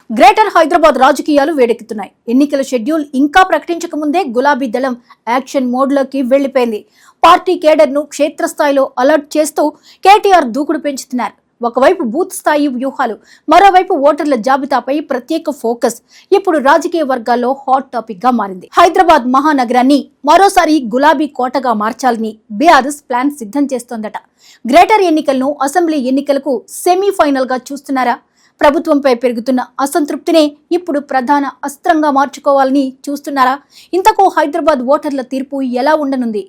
Greater Hyderabad రాజకీయాలు వేడెక్కుతున్నాయి. ఎన్నికల schedule ఇంకా ప్రకటించక ముందే గులాబీ దళం యాక్షన్ మోడ్లోకి వెళ్లిపోయింది. పార్టీ కేడర్ను క్షేత్రస్థాయిలో అలర్ట్ చేస్తూ కేటీఆర్ దూకుడు పెంచుతున్నారు. ఒకవైపు బూత్ స్థాయి వ్యూహాలు, మరోవైపు ఓటర్ల జాబితాపై ప్రత్యేక ఫోకస్ ఇప్పుడు రాజకీయ వర్గాల్లో హాట్ టాపిక్ గా మారింది. హైదరాబాద్ మహానగరాన్ని మరోసారి గులాబీ కోటగా మార్చాలని బీఆర్ఎస్ ప్లాన్ సిద్ధం చేస్తోందట. గ్రేటర్ ఎన్నికలను అసెంబ్లీ ఎన్నికలకు సెమీఫైనల్ గా చూస్తున్నారా? ప్రభుత్వంపై పెరుగుతున్న అసంతృప్తినే ఇప్పుడు ప్రధాన అస్త్రంగా మార్చుకోవాలని చూస్తున్నారా? ఇంతకు హైదరాబాద్ ఓటర్ల తీర్పు ఎలా ఉండనుంది?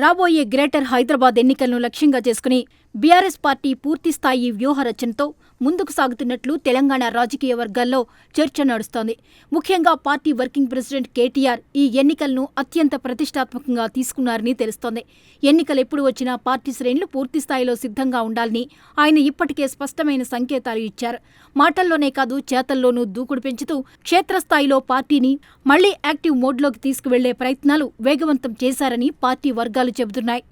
రాబోయే గ్రేటర్ హైదరాబాద్ ఎన్నికలను లక్ష్యంగా చేసుకుని బీఆర్ఎస్ పార్టీ పూర్తిస్థాయి వ్యూహ రచనతో ముందుకు సాగుతున్నట్లు తెలంగాణ రాజకీయ వర్గాల్లో చర్చ నడుస్తోంది. ముఖ్యంగా పార్టీ వర్కింగ్ ప్రెసిడెంట్ కేటీఆర్ ఈ ఎన్నికలను అత్యంత ప్రతిష్టాత్మకంగా తీసుకున్నారని తెలుస్తోంది. ఎన్నికలు ఎప్పుడు వచ్చినా పార్టీ శ్రేణులు పూర్తిస్థాయిలో సిద్ధంగా ఉండాలని ఆయన ఇప్పటికే స్పష్టమైన సంకేతాలు ఇచ్చారు. మాటల్లోనే కాదు చేతల్లోనూ దూకుడు పెంచుతూ క్షేత్రస్థాయిలో పార్టీని మళ్లీ యాక్టివ్ మోడ్లోకి తీసుకువెళ్లే ప్రయత్నాలు వేగవంతం చేశారని పార్టీ వర్గాలు చెబుతున్నాయి.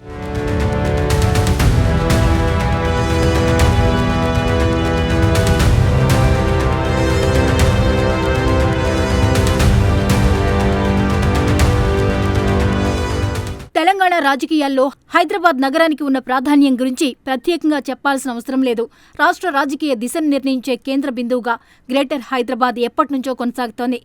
తెలంగాణ రాజకీయాల్లో హైదరాబాద్ నగరానికి ఉన్న ప్రాధాన్యం గురించి ప్రత్యేకంగా చెప్పాల్సిన అవసరం లేదు. రాష్ట్ర రాజకీయ దిశను నిర్ణయించే కేంద్ర బిందువుగా గ్రేటర్ హైదరాబాద్ ఎప్పటినుంచో కొనసాగుతోంది.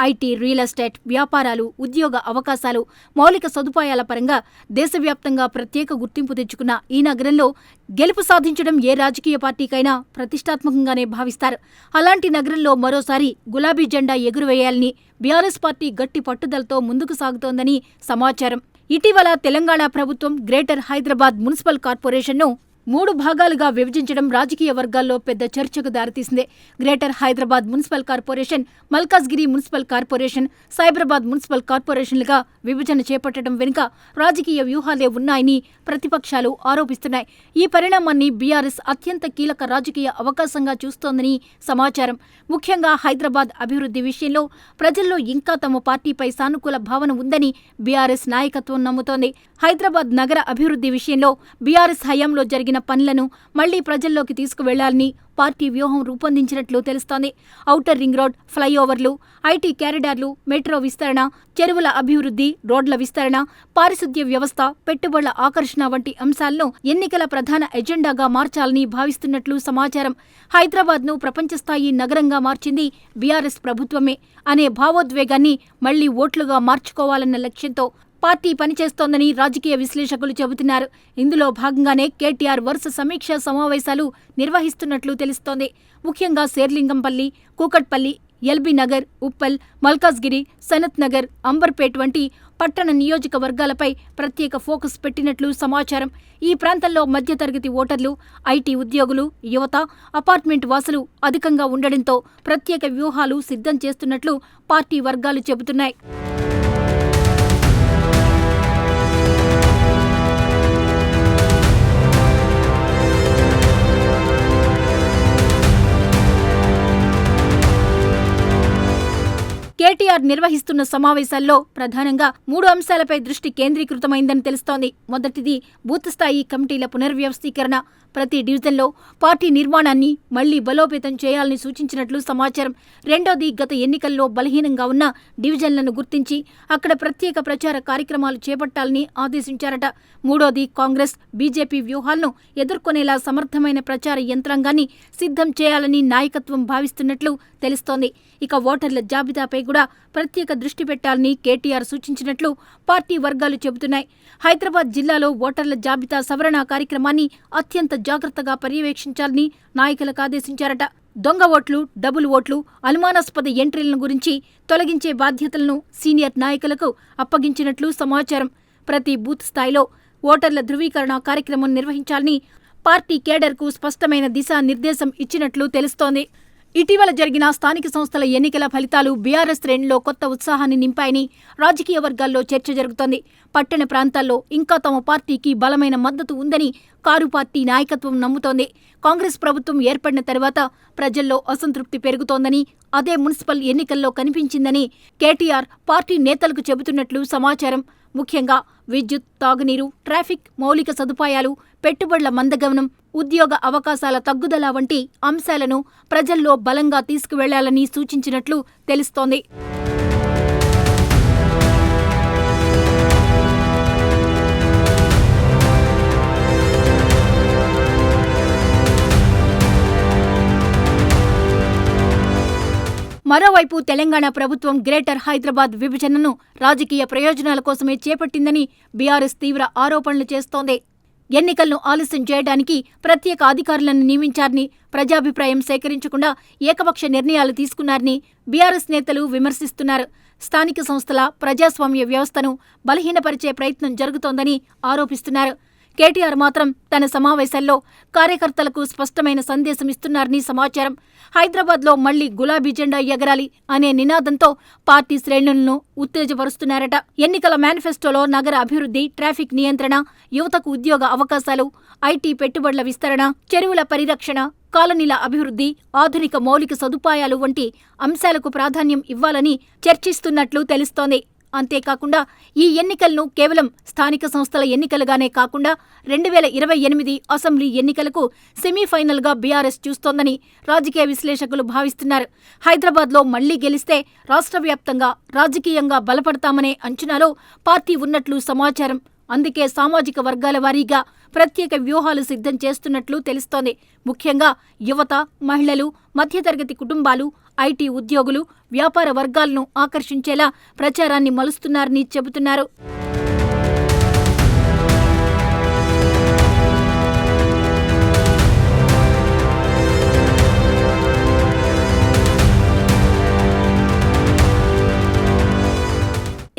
ఐటీ, రియల్ ఎస్టేట్, వ్యాపారాలు, ఉద్యోగ అవకాశాలు, మౌలిక సదుపాయాల పరంగా దేశవ్యాప్తంగా ప్రత్యేక గుర్తింపు తెచ్చుకున్న ఈ నగరంలో గెలుపు సాధించడం ఏ రాజకీయ పార్టీకైనా ప్రతిష్టాత్మకంగానే భావిస్తారు. అలాంటి నగరంలో మరోసారి గులాబీ జెండా ఎగురవేయాలని బీఆర్ఎస్ పార్టీ గట్టి పట్టుదలతో ముందుకు సాగుతోందని సమాచారం. ఇటీవల తెలంగాణ ప్రభుత్వం గ్రేటర్ హైదరాబాద్ మున్సిపల్ కార్పొరేషన్ను 3 భాగాలుగా విభజించడం రాజకీయ వర్గాల్లో పెద్ద చర్చకు దారితీసింది. Greater Hyderabad Municipal Corporation, Malkajgiri Municipal Corporation, Cyberabad Municipal కార్పొరేషన్లుగా విభజన చేపట్టడం వెనుక రాజకీయ వ్యూహాలే ఉన్నాయని ప్రతిపక్షాలు ఆరోపిస్తున్నాయి. ఈ పరిణామాన్ని బీఆర్ఎస్ అత్యంత కీలక రాజకీయ అవకాశంగా చూస్తోందని సమాచారం. ముఖ్యంగా హైదరాబాద్ అభివృద్ధి విషయంలో ప్రజల్లో ఇంకా తమ పార్టీపై సానుకూల భావన ఉందని బీఆర్ఎస్ నాయకత్వం నమ్ముతోంది. హైదరాబాద్ నగర అభివృద్ధి విషయంలో బీఆర్ఎస్ హయాంలో జరిగిన పనులను మళ్లీ ప్రజల్లోకి తీసుకువెళ్లాలని పార్టీ వ్యూహం రూపొందించినట్లు తెలుస్తోంది. ఔటర్ రింగ్ రోడ్, ఫ్లైఓవర్లు, ఐటీ క్యారిడార్లు, మెట్రో విస్తరణ, చెరువుల అభివృద్ధి, రోడ్ల విస్తరణ, పారిశుద్ధ్య వ్యవస్థ, పెట్టుబడుల ఆకర్షణ వంటి అంశాలను ఎన్నికల ప్రధాన ఎజెండాగా మార్చాలని భావిస్తున్నట్లు సమాచారం. హైదరాబాద్ను ప్రపంచస్థాయి నగరంగా మార్చింది బీఆర్ఎస్ ప్రభుత్వమే అనే భావోద్వేగాన్ని మళ్లీ ఓట్లుగా మార్చుకోవాలన్న లక్ష్యంతో పార్టీ పనిచేస్తోందని రాజకీయ విశ్లేషకులు చెబుతున్నారు. ఇందులో భాగంగానే కేటీఆర్ వరుస సమీక్షా సమావేశాలు నిర్వహిస్తున్నట్లు తెలుస్తోంది. ముఖ్యంగా శేర్లింగంపల్లి, కూకట్పల్లి, ఎల్బీ నగర్, ఉప్పల్, మల్కాజ్గిరి, సనత్ నగర్, అంబర్పేట్ వంటి పట్టణ నియోజకవర్గాలపై ప్రత్యేక ఫోకస్ పెట్టినట్లు సమాచారం. ఈ ప్రాంతంలో మధ్యతరగతి ఓటర్లు, ఐటీ ఉద్యోగులు, యువత, అపార్ట్మెంట్ వాసులు అధికంగా ఉండడంతో ప్రత్యేక వ్యూహాలు సిద్ధం చేస్తున్నట్లు పార్టీ వర్గాలు చెబుతున్నాయి. కేటీఆర్ నిర్వహిస్తున్న సమావేశాల్లో ప్రధానంగా 3 అంశాలపై దృష్టి కేంద్రీకృతమైందని తెలుస్తోంది. మొదటిది బూత్ స్థాయి కమిటీల పునర్వ్యవస్థీకరణ. ప్రతి డివిజన్లో పార్టీ నిర్మాణాన్ని మళ్లీ బలోపేతం చేయాలని సూచించినట్లు సమాచారం. రెండోది గత ఎన్నికల్లో బలహీనంగా ఉన్న డివిజన్లను గుర్తించి అక్కడ ప్రత్యేక ప్రచార కార్యక్రమాలు చేపట్టాలని ఆదేశించారట. మూడోది కాంగ్రెస్, బీజేపీ వ్యూహాలను ఎదుర్కొనేలా సమర్థమైన ప్రచార యంత్రాంగాన్ని సిద్ధం చేయాలని నాయకత్వం భావిస్తున్నట్లు తెలుస్తోంది. ఇక ఓటర్ల జాబితాపై కూడా ప్రత్యేక దృష్టి పెట్టాలని కేటీఆర్ సూచించినట్లు పార్టీ వర్గాలు చెబుతున్నాయి. హైదరాబాద్ జిల్లాలో ఓటర్ల జాబితా సవరణ కార్యక్రమాన్ని అత్యంత జాగ్రత్తగా పర్యవేక్షించాలని నాయకులకు ఆదేశించారట. దొంగ ఓట్లు, డబుల్ ఓట్లు, అనుమానాస్పద ఎంట్రీలను గురించి తొలగించే బాధ్యతలను సీనియర్ నాయకులకు అప్పగించినట్లు సమాచారం. ప్రతి బూత్ స్థాయిలో ఓటర్ల ధృవీకరణ కార్యక్రమం నిర్వహించాలని పార్టీ కేడర్కు స్పష్టమైన దిశానిర్దేశం ఇచ్చినట్లు తెలుస్తోంది. ఇటీవల జరిగిన స్థానిక సంస్థల ఎన్నికల ఫలితాలు బీఆర్ఎస్ శ్రేణిలో కొత్త ఉత్సాహాన్ని నింపాయని రాజకీయ వర్గాల్లో చర్చ జరుగుతోంది. పట్టణ ప్రాంతాల్లో ఇంకా తమ పార్టీకి బలమైన మద్దతు ఉందని కారు పార్టీ నాయకత్వం నమ్ముతోంది. కాంగ్రెస్ ప్రభుత్వం ఏర్పడిన తర్వాత ప్రజల్లో అసంతృప్తి పెరుగుతోందని, అదే మున్సిపల్ ఎన్నికల్లో కనిపించిందని కేటీఆర్ పార్టీ నేతలకు చెబుతున్నట్లు సమాచారం. ముఖ్యంగా విద్యుత్, తాగునీరు, ట్రాఫిక్, మౌలిక సదుపాయాలు, పెట్టుబడుల మందగమనం, ఉద్యోగ అవకాశాల తగ్గుదల వంటి అంశాలను ప్రజల్లో బలంగా తీసుకువెళ్లాలని సూచించినట్లు తెలుస్తోంది. మరోవైపు తెలంగాణ ప్రభుత్వం గ్రేటర్ హైదరాబాద్ విభజనను రాజకీయ ప్రయోజనాల కోసమే చేపట్టిందని బీఆర్ఎస్ తీవ్ర ఆరోపణలు చేస్తోంది. ఎన్నికలను ఆలస్యం చేయడానికి ప్రత్యేక అధికారులను నియమించారని, ప్రజాభిప్రాయం సేకరించకుండా ఏకపక్ష నిర్ణయాలు తీసుకున్నారని బీఆర్ఎస్ నేతలు విమర్శిస్తున్నారు. స్థానిక సంస్థల ప్రజాస్వామ్య వ్యవస్థను బలహీనపరిచే ప్రయత్నం జరుగుతోందని ఆరోపిస్తున్నారు. కేటీఆర్ మాత్రం తన సమావేశాల్లో కార్యకర్తలకు స్పష్టమైన సందేశం ఇస్తున్నారని సమాచారం. హైదరాబాద్లో మళ్లీ గులాబీ జెండా ఎగరాలి అనే నినాదంతో పార్టీ శ్రేణులను ఉత్తేజపరుస్తున్నారట. ఎన్నికల మేనిఫెస్టోలో నగర అభివృద్ధి, ట్రాఫిక్ నియంత్రణ, యువతకు ఉద్యోగ అవకాశాలు, ఐటీ పెట్టుబడుల విస్తరణ, చెరువుల పరిరక్షణ, కాలనీల అభివృద్ధి, ఆధునిక మౌలిక సదుపాయాలు వంటి అంశాలకు ప్రాధాన్యం ఇవ్వాలని చర్చిస్తున్నట్లు తెలుస్తోంది. అంతేకాకుండా ఈ ఎన్నికలను కేవలం స్థానిక సంస్థల ఎన్నికలుగానే కాకుండా 2028 అసెంబ్లీ ఎన్నికలకు సెమీఫైనల్గా బీఆర్ఎస్ చూస్తోందని రాజకీయ విశ్లేషకులు భావిస్తున్నారు. హైదరాబాద్లో మళ్లీ గెలిస్తే రాష్ట్ర వ్యాప్తంగా రాజకీయంగా బలపడతామనే అంచనాలో పార్టీ ఉన్నట్లు సమాచారం. అందుకే సామాజిక వర్గాల వారీగా ప్రత్యేక వ్యూహాలు సిద్ధం చేస్తున్నట్లు తెలుస్తోంది. ముఖ్యంగా యువత, మహిళలు, మధ్యతరగతి కుటుంబాలు, ఐటీ ఉద్యోగులు, వ్యాపార వర్గాలను ఆకర్షించేలా ప్రచారాన్ని మలుస్తున్నారని చెబుతున్నారు.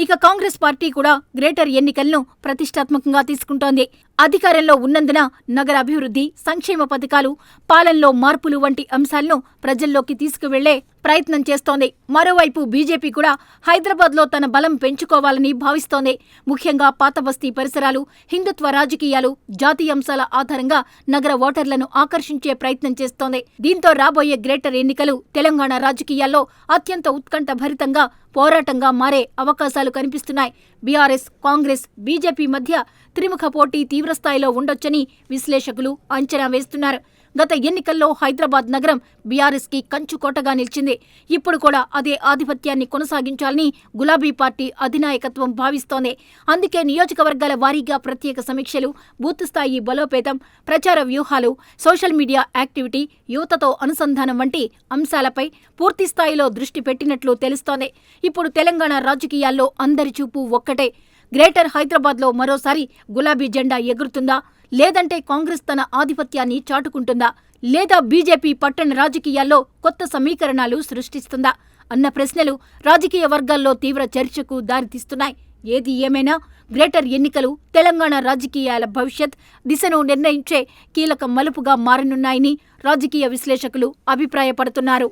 ఇక కాంగ్రెస్ పార్టీ కూడా గ్రేటర్ ఎన్నికలను ప్రతిష్టాత్మకంగా తీసుకుంటోంది. అధికారంలో ఉన్నందున నగర అభివృద్ధి, సంక్షేమ పథకాలు, పాలనలో మార్పులు వంటి అంశాలను ప్రజల్లోకి తీసుకువెళ్లే ప్రయత్నం చేస్తోంది. మరోవైపు బీజేపీ కూడా హైదరాబాద్లో తన బలం పెంచుకోవాలని భావిస్తోంది. ముఖ్యంగా పాతబస్తీ పరిసరాలు, హిందుత్వ రాజకీయాలు, జాతీయ అంశాల ఆధారంగా నగర ఓటర్లను ఆకర్షించే ప్రయత్నం చేస్తోంది. దీంతో రాబోయే గ్రేటర్ ఎన్నికలు తెలంగాణ రాజకీయాల్లో అత్యంత ఉత్కంఠ భరితంగా, పోరాటంగా మారే అవకాశాలు కనిపిస్తున్నాయి. బీఆర్ఎస్, కాంగ్రెస్, బీజేపీ మధ్య త్రిముఖ పోటీ తీవ్రస్థాయిలో ఉండొచ్చని విశ్లేషకులు అంచనా వేస్తున్నారు. గత ఎన్నికల్లో హైదరాబాద్ నగరం బీఆర్ఎస్కి కంచుకోటగా నిలిచింది. ఇప్పుడు కూడా అదే ఆధిపత్యాన్ని కొనసాగించాలని గులాబీ పార్టీ అధినాయకత్వం భావిస్తోంది. అందుకే నియోజకవర్గాల వారీగా ప్రత్యేక సమీక్షలు, బూత్ స్థాయి బలోపేతం, ప్రచార వ్యూహాలు, సోషల్ మీడియా యాక్టివిటీ, యువతతో అనుసంధానం వంటి అంశాలపై పూర్తి స్థాయిలో దృష్టి పెట్టినట్లు తెలుస్తోంది. ఇప్పుడు తెలంగాణ రాజకీయాల్లో అందరి చూపు ఒక్కటే. గ్రేటర్ హైదరాబాద్లో మరోసారి గులాబీ జెండా ఎగురుతుందా, లేదంటే కాంగ్రెస్ తన ఆధిపత్యాన్ని చాటుకుంటుందా, లేదా బీజేపీ పట్టణ రాజకీయాల్లో కొత్త సమీకరణాలు సృష్టిస్తుందా అన్న ప్రశ్నలు రాజకీయ వర్గాల్లో తీవ్ర చర్చకు దారితీస్తున్నాయి. ఏది ఏమైనా గ్రేటర్ ఎన్నికలు తెలంగాణ రాజకీయాల భవిష్యత్ దిశను నిర్ణయించే కీలక మలుపుగా మారనున్నాయని రాజకీయ విశ్లేషకులు అభిప్రాయపడుతున్నారు.